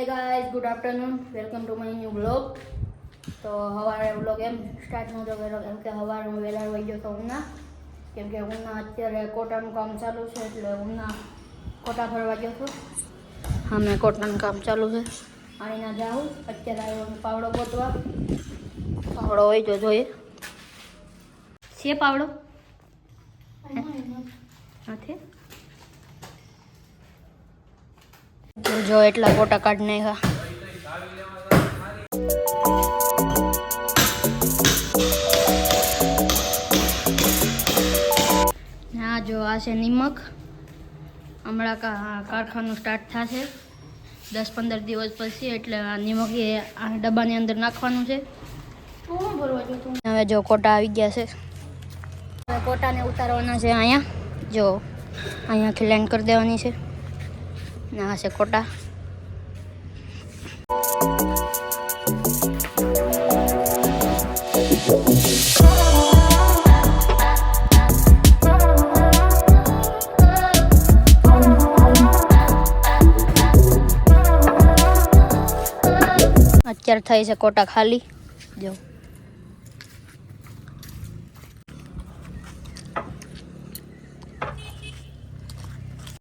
Hey guys, good afternoon. Welcome to my new vlog. તો હવારે vlog એમ start નહોતો કર્યો કેમ કે સવારે હું વહેલા વહી ગયો તો ઉના કેમ કે ઉના અત્યારે કોટાનું કામ ચાલુ છે એટલે ઉના કોટા ભરવા ગયો હતો. હા મેં કોટાનું કામ ચાલુ છે આણીના જાઉં અત્યારે આવ્યો પાવડો ગોતવા. પાવડો હોય તો જોઈએ છે પાવડો નથી જો એટલા કોટા કાઢ નાખ્યા. હા જો આ છે નિમક. હમણાં કારખાનું સ્ટાર્ટ થશે 10-15 દિવસ પછી એટલે આ નિમક એ આ ડબ્બાની અંદર નાખવાનું છે. હવે જો કોટા આવી ગયા છે. હવે કોટાને ઉતારવાના છે અહીંયા જો અહીંયાથી લેન્ડ કરી દેવાની છે. આ છે કોટા. અત્યારે થઈ છે કોટા ખાલી જો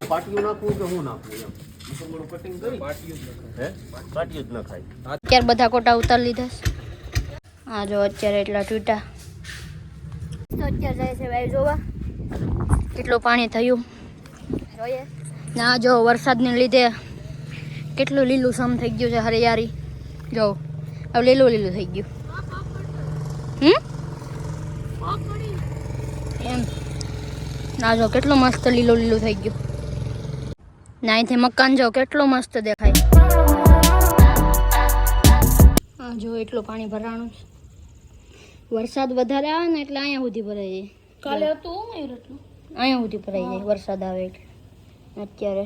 પાટીયું નાખવું કે હું નાખવું એમ થોડું કટિંગ કરી પાટીયું જ ન ખાય. અત્યારે બધા કોટા ઉતારી લીધા છે. હા જો અત્યારે એટલા તૂટા તો અત્યારે જાય છે ભાઈ જોવા કેટલું પાણી થયું જોઈએ. ના જો વરસાદને લીધે કેટલું લીલું સમ થઈ ગયું છે હરિયાળી જો હવે લીલું થઈ ગયું એમ. ના જો કેટલું મસ્ત લીલું થઈ ગયું. ના અહીંથી મકાન જો કેટલું મસ્ત દેખાય. હા જો એટલું પાણી ભરાણું છે. વરસાદ વધારે આવે ને એટલે અહીંયા સુધી ભરાઈ જાય. કાલે હતું અહીંયા સુધી ભરાઈ જાય વરસાદ આવે એટલે. અત્યારે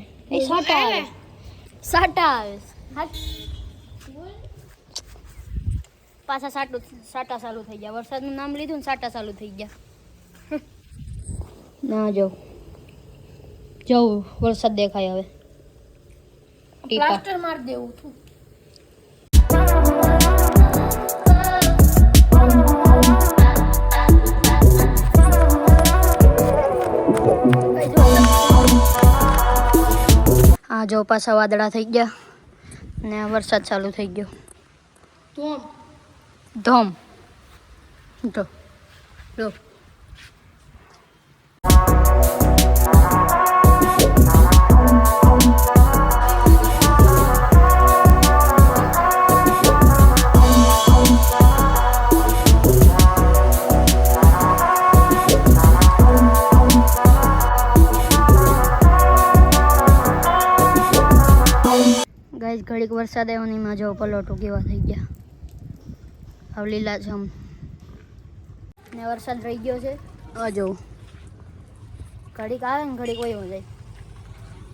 સાટા આવે પાછા સાટા ચાલુ થઈ ગયા. વરસાદનું નામ લીધું ને સાટા ચાલુ થઈ ગયા. ના જો વરસાદ દેખાય હવે. પ્લાસ્ટર માર દેવું છું. આ જો પાછા વાદળા થઈ ગયા ને વરસાદ ચાલુ થઈ ગયો. ધોમ જો જો ગાઈસ ઘડીક વરસાદ આવ્યો ને એમાં જો પલોટું કેવા થઈ ગયા. હવે લીલા જમ ને વરસાદ રહી ગયો છે. આ જો ઘડીક આવે ને ઘડીક વયો જાય.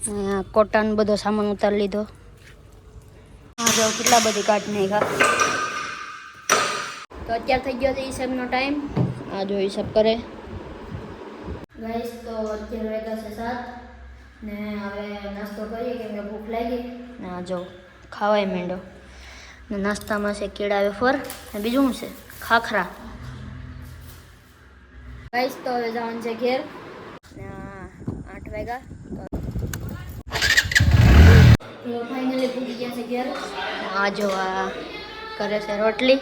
અહીંયા કોટાનો બધો સામાન ઉતારી લીધો. હા જો કેટલા બધી કાઢ નાખ્યા. તો અત્યારે થઈ ગયો છે હિસાબનો ટાઈમ. આ જો હિસાબ કરે ગાઈસ. તો અત્યારે વાગ્યા છે 7 ને હવે નાસ્તો કરીએ કેમ કે ભૂખ લાગી. ના જો ખાવાય માંડો ને નાસ્તામાં છે કેળા વેફર ને બીજું શું છે ખાખરા. ગાઈસ તો હવે જવાનું છે ઘેર ને 8 વાગ્યા તો ફાઇનલી પૂરી ગયા છે ઘેર. આ જો આ કરે છે રોટલી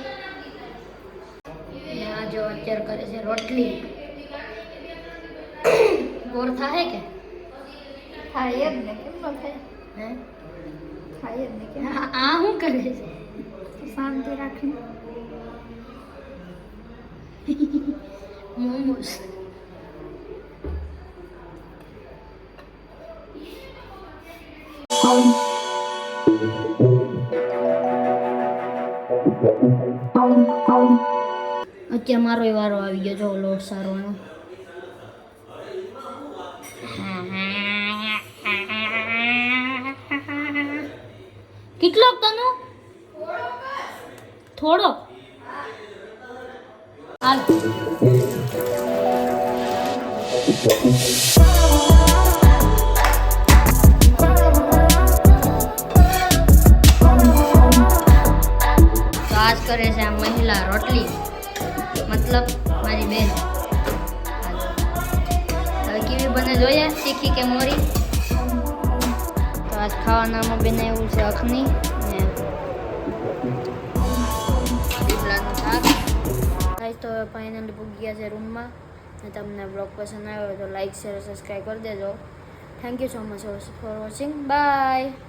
ને આ જો અત્યારે કરે છે રોટલી. ગોળ થાય કે થાય જ ને કેમ ન થાય હે થાય જ ને કે આ શું કરે છે શાંતિ રાખીને મોમોસ. અત્યારે મારો વારો આવી ગયો જો લોટ સારવાનો. કેટલોક તનો થોડો હાલ. ખાસ કરે છે આ મહિલા રોટલી, મતલબ મારી બેન. હવે કેવી બને જોઈએ, તીખી કે મોરી? તો આજ ખાવાનામાં બનાવ્યું છે અખની ને પીપળાનું શાક. ગાઈસ તો ફાઇનલી પૂગી ગયા છે રૂમમાં. અને તમને બ્લોગ પસંદ આવ્યો તો લાઈક શેર સબસ્ક્રાઈબ કરી દેજો. Thank you so much for watching. By.